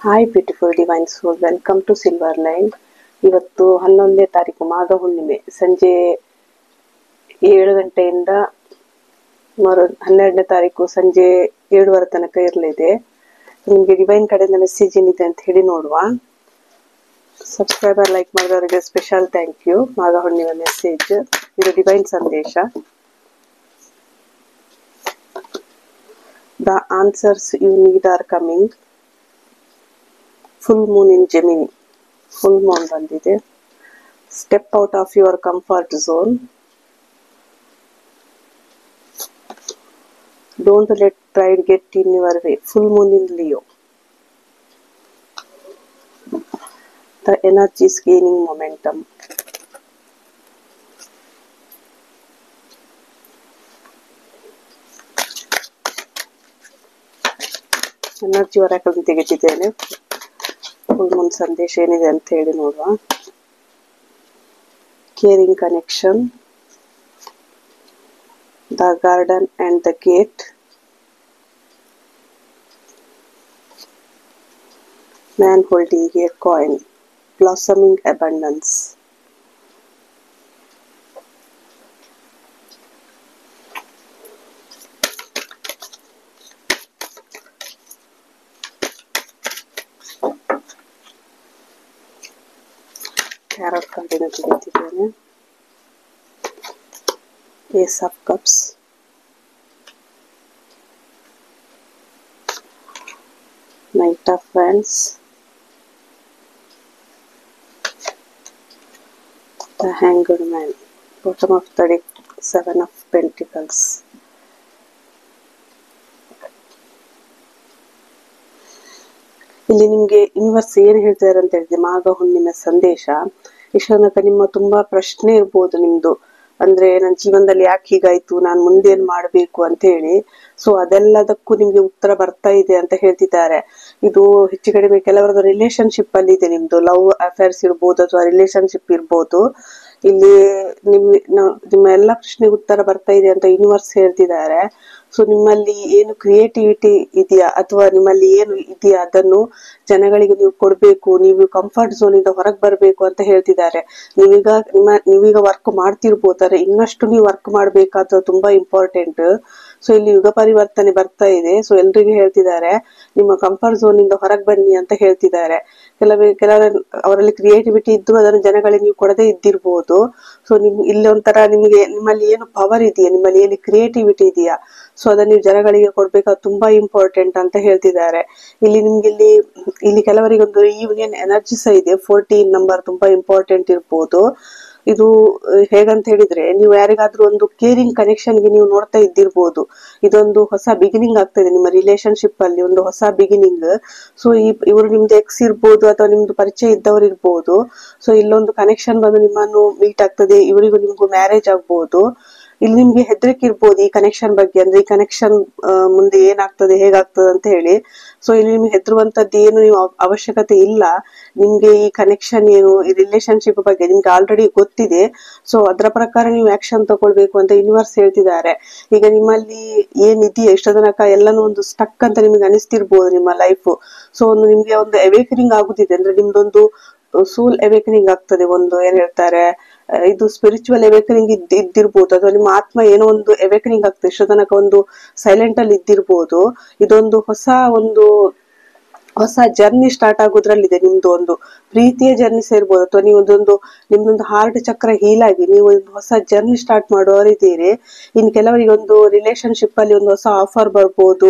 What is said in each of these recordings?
Hi beautiful divine soul, welcome to silver line. ಇವತ್ತು 11ನೇ ತಾರೀಕು ಮಾಘ ಹುಣ್ಣಿಮೆ, ಸಂಜೆ 7 ಗಂಟೆಯಿಂದ 12ನೇ ತಾರೀಕು ಸಂಜೆ 7:15 ತನಕ ಇರಲಿದೆ. ನಿಮಗೆ ಡಿವೈನ್ ಕಡೆಯಿಂದ ಮೆಸೇಜ್ ಏನಿದೆ ಅಂತ ಹೇಳಿ ನೋಡುವ. ಸಬ್ಸ್ಕ್ರೈಬರ್ ಲೈಕ್ ಮಾಡೋರಿಗೆ ಸ್ಪೆಷಲ್ ಥ್ಯಾಂಕ್ ಯು. ಮಾಘ ಹುಣ್ಣಿಮೆ ಮೆಸೇಜ್ ಇದು ಡಿವೈನ್ ಸಂದೇಶ. The answers you need are coming. Full moon in Gemini. Full moon ಬಂದಿದೆ. Step out of your comfort zone. Don't let pride get in your way. Full moon in Leo. The energy is gaining momentum. Energy ಹೊರಕಲ್ ತೆಗೆದಿದ್ದೇನೆ. Full moon ಸಂದೇಶ ಏನಿದೆ ಅಂತ ಹೇಳಿ ನೋಡುವ. Caring connection, the garden and the gate, man holding a coin, blossoming abundance. ಕ್ಯಾರೆಟ್ ಕಾರ್ಡಿನ ತೆಗೆದಿದ್ದೇನೆ. Ace of cups, knight of wands, the hanged man, bottom of the deck, 7 of pentacles. ಇಲ್ಲಿ ನಿಮ್ಗೆ ಯೂನಿವರ್ಸ್ ಏನ್ ಹೇಳ್ತಾರೆ ಅಂತ ಹೇಳಿದ್ರೆ, ಮಾಘ ಹುಣ್ಣಿಮೆ ಸಂದೇಶ. ಇಷ್ಟೊಂದಕ ನಿಮ್ಮ ತುಂಬಾ ಪ್ರಶ್ನೆ ಇರ್ಬೋದು ನಿಮ್ದು, ಅಂದ್ರೆ ನನ್ನ ಜೀವನದಲ್ಲಿ ಯಾಕೆ ಹೀಗಾಯ್ತು, ನಾನು ಮುಂದೆ ಏನ್ ಮಾಡ್ಬೇಕು ಅಂತ ಹೇಳಿ. ಸೊ ಅದೆಲ್ಲದಕ್ಕೂ ನಿಮ್ಗೆ ಉತ್ತರ ಬರ್ತಾ ಇದೆ ಅಂತ ಹೇಳ್ತಿದ್ದಾರೆ. ಇದು ಹೆಚ್ಚು ಕಡಿಮೆ ಕೆಲವರದ್ದು ರಿಲೇಶನ್ಶಿಪ್ ಅಲ್ಲಿ ಇದೆ. ನಿಮ್ದು ಲವ್ ಅಫೇರ್ಸ್ ಇರ್ಬೋದು ಅಥವಾ ರಿಲೇಶನ್ಶಿಪ್ ಇರ್ಬೋದು. ಇಲ್ಲಿ ನಿಮ್ಮ ಎಲ್ಲ ಪ್ರಶ್ನೆಗೆ ಉತ್ತರ ಬರ್ತಾ ಇದೆ ಅಂತ ಯೂನಿವರ್ಸ್ ಹೇಳ್ತಿದ್ದಾರೆ. ಸೊ ನಿಮ್ಮಲ್ಲಿ ಏನು ಕ್ರಿಯೇಟಿವಿಟಿ ಇದೆಯಾ ಅಥವಾ ನಿಮ್ಮಲ್ಲಿ ಏನು ಇದೆಯಾ ಅದನ್ನು ಜನಗಳಿಗೆ ನೀವು ಕೊಡ್ಬೇಕು. ನೀವು ಕಂಫರ್ಟ್ ಝೋನ್ ಇಂದ ಹೊರಗೆ ಬರ್ಬೇಕು ಅಂತ ಹೇಳ್ತಿದ್ದಾರೆ. ನೀವೀಗ ವರ್ಕ್ ಮಾಡ್ತಿರ್ಬೋದಾರೆ, ಇನ್ನಷ್ಟು ನೀವು ವರ್ಕ್ ಮಾಡ್ಬೇಕಾದ ತುಂಬಾ ಇಂಪಾರ್ಟೆಂಟ್. ಸೊ ಇಲ್ಲಿ ಯುಗ ಪರಿವರ್ತನೆ ಬರ್ತಾ ಇದೆ. ಸೊ ಎಲ್ರಿಗೂ ಹೇಳ್ತಿದ್ದಾರೆ ನಿಮ್ಮ ಕಂಫರ್ಟ್ ಝೋನ್ ಇಂದ ಹೊರಗೆ ಬನ್ನಿ ಅಂತ ಹೇಳ್ತಿದ್ದಾರೆ. ಕೆಲವರ ಅವರಲ್ಲಿ ಕ್ರಿಯೇಟಿವಿಟಿ ಇದ್ದು ಅದನ್ನು ಜನಗಳಿಗೆ ನೀವು ಕೊಡದೇ ಇದ್ದಿರ್ಬೋದು. ಸೊ ಇಲ್ಲಿ ಒಂಥರ ನಿಮ್ಮಲ್ಲಿ ಏನು ಪವರ್ ಇದೆಯಾ, ನಿಮ್ಮಲ್ಲಿ ಏನು ಕ್ರಿಯೇಟಿವಿಟಿ ಇದೆಯಾ, ಸೊ ಅದನ್ನ ನೀವು ಜನಗಳಿಗೆ ಕೊಡ್ಬೇಕಾದ್ ತುಂಬಾ ಇಂಪಾರ್ಟೆಂಟ್ ಅಂತ ಹೇಳ್ತಿದ್ದಾರೆ. ಇಲ್ಲಿ ಕೆಲವರಿಗೆ ಒಂದು ಯೂನಿಯನ್ ಎನರ್ಜಿ ಸಹ ಇದೆ. 14 ನಂಬರ್ ತುಂಬಾ ಇಂಪಾರ್ಟೆಂಟ್ ಇರ್ಬೋದು. ಇದು ಹೇಗಂತ ಹೇಳಿದ್ರೆ, ನೀವು ಯಾರಿಗಾದ್ರೂ ಒಂದು ಕೇರಿಂಗ್ ಕನೆಕ್ಷನ್ ಗೆ ನೀವು ನೋಡ್ತಾ ಇದ್ದಿರ್ಬೋದು. ಇದೊಂದು ಹೊಸ ಬಿಗಿನಿಂಗ್ ಆಗ್ತದೆ ನಿಮ್ಮ ರಿಲೇಶನ್ಶಿಪ್ ಅಲ್ಲಿ, ಒಂದು ಹೊಸ ಬಿಗಿನಿಂಗ್. ಸೊ ಇವರು ನಿಮ್ದು ಎಕ್ಸ್ ಇರ್ಬೋದು ಅಥವಾ ನಿಮ್ದು ಪರಿಚಯ ಇದ್ದವ್ರು ಇರ್ಬೋದು. ಸೊ ಇಲ್ಲೊಂದು ಕನೆಕ್ಷನ್ ಬಂದು ನಿಮ್ಮನ್ನು ಮೀಟ್ ಆಗ್ತದೆ, ಇವರಿಗೂ ನಿಮ್ಗೂ ಮ್ಯಾರೇಜ್ ಆಗ್ಬೋದು. ಇಲ್ಲಿ ನಿಮ್ಗೆ ಹೆದರಿಕೆ ಇರ್ಬೋದು ಈ ಕನೆಕ್ಷನ್ ಬಗ್ಗೆ, ಅಂದ್ರೆ ಈ ಕನೆಕ್ಷನ್ ಮುಂದೆ ಏನಾಗ್ತದೆ ಹೇಗಾಗ್ತದೆ ಅಂತ ಹೇಳಿ. ಸೊ ಇಲ್ಲಿ ನಿಮ್ಗೆ ಹೆದರುವಂತದ್ದು ಏನು ನೀವು ಅವಶ್ಯಕತೆ ಇಲ್ಲ. ನಿಮ್ಗೆ ಈ ಕನೆಕ್ಷನ್ ಏನು, ಈ ರಿಲೇಶನ್ಶಿಪ್ ಬಗ್ಗೆ ನಿಮ್ಗೆ ಆಲ್ರೆಡಿ ಗೊತ್ತಿದೆ. ಸೊ ಅದರ ಪ್ರಕಾರ ನೀವು ಆಕ್ಷನ್ ತಗೊಳ್ಬೇಕು ಅಂತ ಯೂನಿವರ್ಸ್ ಹೇಳ್ತಿದ್ದಾರೆ. ಈಗ ನಿಮ್ಮಲ್ಲಿ ಏನಿದೆಯಾ ಇಷ್ಟ ತನಕ ಎಲ್ಲಾನು ಒಂದು ಸ್ಟಕ್ ಅಂತ ನಿಮ್ಗೆ ಅನಿಸ್ತಿರ್ಬೋದು ನಿಮ್ಮ ಲೈಫ್. ಸೊ ನಿಮ್ಗೆ ಒಂದು ಅವೇಕನಿಂಗ್ ಆಗುತ್ತಿದೆ, ಅಂದ್ರೆ ನಿಮ್ದೊಂದು ಸೋಲ್ ಅವೇಕನಿಂಗ್ ಆಗ್ತದೆ. ಒಂದು ಏನ್ ಹೇಳ್ತಾರೆ, ಇದು ಸ್ಪಿರಿಚುವಲ್ ಅವೇಕನಿಂಗ್ ಇದ್ದಿರ್ಬೋದು ಅಥವಾ ನಿಮ್ಮ ಆತ್ಮ ಏನೋ ಒಂದು ಅವೇಕನಿಂಗ್ ಆಗ್ತದೆ. ಇಷ್ಟು ತನಕ ಒಂದು ಸೈಲೆಂಟ್ ಅಲ್ಲಿ ಇದ್ದಿರ್ಬೋದು. ಇದೊಂದು ಹೊಸ ಜರ್ನಿ ಸ್ಟಾರ್ಟ್ ಆಗೋದ್ರಲ್ಲಿದೆ. ನಿಮ್ದು ಒಂದು ಪ್ರೀತಿಯ ಜರ್ನಿ ಸೇರ್ಬೋದು ಅಥವಾ ನೀವು ನಿಮ್ದೊಂದು ಹಾರ್ಟ್ ಚಕ್ರ ಹೀಲ್ ಆಗಿ ನೀವು ಒಂದು ಹೊಸ ಜರ್ನಿ ಸ್ಟಾರ್ಟ್ ಮಾಡೋರಿದ್ದೀರಿ. ಇನ್ ಕೆಲವರಿಗೆ ಒಂದು ರಿಲೇಶನ್ಶಿಪ್ ಅಲ್ಲಿ ಒಂದು ಹೊಸ ಆಫರ್ ಬರ್ಬೋದು,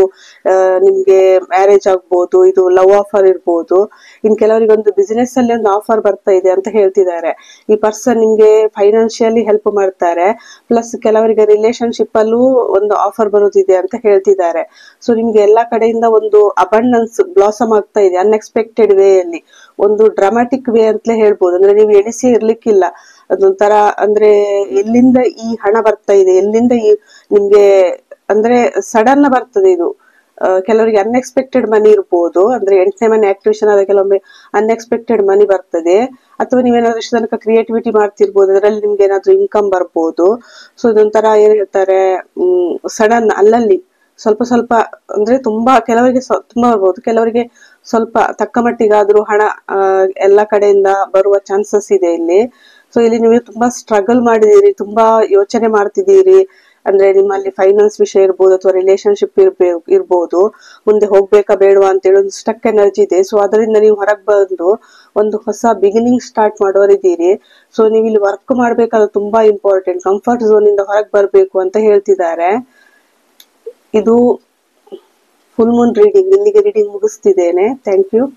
ನಿಮ್ಗೆ ಮ್ಯಾರೇಜ್ ಆಗ್ಬೋದು, ಇದು ಲವ್ ಆಫರ್ ಇರ್ಬೋದು. ಇನ್ ಕೆಲವರಿಗೆ ಒಂದು ಬಿಸಿನೆಸ್ ಅಲ್ಲಿ ಒಂದು ಆಫರ್ ಬರ್ತಾ ಇದೆ ಅಂತ ಹೇಳ್ತಿದ್ದಾರೆ. ಈ ಪರ್ಸನ್ ನಿಮ್ಗೆ ಫೈನಾನ್ಷಿಯಲಿ ಹೆಲ್ಪ್ ಮಾಡ್ತಾರೆ. ಪ್ಲಸ್ ಕೆಲವರಿಗೆ ರಿಲೇಶನ್ಶಿಪ್ ಅಲ್ಲೂ ಒಂದು ಆಫರ್ ಬರೋದಿದೆ ಅಂತ ಹೇಳ್ತಿದ್ದಾರೆ. ಸೊ ನಿಮ್ಗೆ ಎಲ್ಲಾ ಕಡೆಯಿಂದ ಒಂದು ಅಬಂಡೆನ್ಸ್ ಬ್ಲಾಸಮ್ ಆಗ್ತಾ ಇದೆ ಅನ್ಎಕ್ಸ್ಪೆಕ್ಟೆಡ್ ವೇ ಅಲ್ಲಿ, ಒಂದು ಡ್ರಾಮಾಟಿಕ್ ವೇ ಅಂತಲೇ ಹೇಳ್ಬೋದು. ಅಂದ್ರೆ ನೀವು ಎಣಿಸಿ ಇರ್ಲಿಕ್ಕಿಲ್ಲ. ಅದೊಂಥರ ಅಂದ್ರೆ ಎಲ್ಲಿಂದ ಈ ಹಣ ಬರ್ತಾ ಇದೆ, ಎಲ್ಲಿಂದ ನಿಮ್ಗೆ ಅಂದ್ರೆ ಸಡನ್ ಬರ್ತದೆ ಇದು. ಕೆಲವರಿಗೆ ಅನ್ಎಕ್ಸ್ಪೆಕ್ಟೆಡ್ ಮನಿ ಇರ್ಬೋದು, ಅಂದ್ರೆ 8ನೇ ಮನೆ ಆಕ್ಟಿವೇಶನ್ ಆದ ಕೆಲವೊಮ್ಮೆ ಅನ್ಎಕ್ಸ್ಪೆಕ್ಟೆಡ್ ಮನಿ ಬರ್ತದೆ. ಅಥವಾ ನೀವೇನಾದ್ರೂ ಇಷ್ಟು ತನಕ ಕ್ರಿಯೇಟಿವಿಟಿ ಮಾಡ್ತಿರ್ಬೋದು, ಅದರಲ್ಲಿ ನಿಮ್ಗೆ ಏನಾದ್ರೂ ಇನ್ಕಮ್ ಬರ್ಬೋದು. ಸೊ ಇದೊಂಥರ ಏನ್ ಹೇಳ್ತಾರೆ, ಸಡನ್ ಅಲ್ಲಲ್ಲಿ ಸ್ವಲ್ಪ ಸ್ವಲ್ಪ ಅಂದ್ರೆ ತುಂಬಾ ಕೆಲವರಿಗೆ ತುಂಬಾ ಬರ್ಬೋದು, ಕೆಲವರಿಗೆ ಸ್ವಲ್ಪ ತಕ್ಕ ಮಟ್ಟಿಗಾದ್ರೂ ಹಣ ಎಲ್ಲ ಕಡೆಯಿಂದ ಬರುವ ಚಾನ್ಸಸ್ ಇದೆ ಇಲ್ಲಿ. ಸೊ ಇಲ್ಲಿ ನೀವು ತುಂಬಾ ಸ್ಟ್ರಗಲ್ ಮಾಡಿದೀರಿ, ತುಂಬಾ ಯೋಚನೆ ಮಾಡ್ತಿದ್ದೀರಿ. ಅಂದ್ರೆ ನಿಮ್ಮಲ್ಲಿ ಫೈನಾನ್ಸ್ ವಿಷಯ ಇರ್ಬೋದು ಅಥವಾ ರಿಲೇಶನ್ಶಿಪ್ ಇರ್ಬೋದು, ಮುಂದೆ ಹೋಗ್ಬೇಕಾ ಬೇಡವಾ ಅಂತೇಳಿ ಒಂದು ಸ್ಟಕ್ ಎನರ್ಜಿ ಇದೆ. ಸೊ ಅದರಿಂದ ನೀವು ಹೊರಗೆ ಬಂದು ಒಂದು ಹೊಸ ಬಿಗಿನಿಂಗ್ ಸ್ಟಾರ್ಟ್ ಮಾಡೋರಿದ್ದೀರಿ. ಸೊ ನೀವು ಇಲ್ಲಿ ವರ್ಕ್ ಮಾಡ್ಬೇಕಾದ್ರೆ ತುಂಬಾ ಇಂಪಾರ್ಟೆಂಟ್, ಕಂಫರ್ಟ್ ಝೋನ್ ಇಂದ ಹೊರಗೆ ಬರ್ಬೇಕು ಅಂತ ಹೇಳ್ತಿದ್ದಾರೆ. ಇದು ಫುಲ್ ಮೂನ್ ರೀಡಿಂಗ್. ಇಲ್ಲಿಗೆ ರೀಡಿಂಗ್ ಮುಗಿಸ್ತಿದ್ದೇನೆ. Thank you.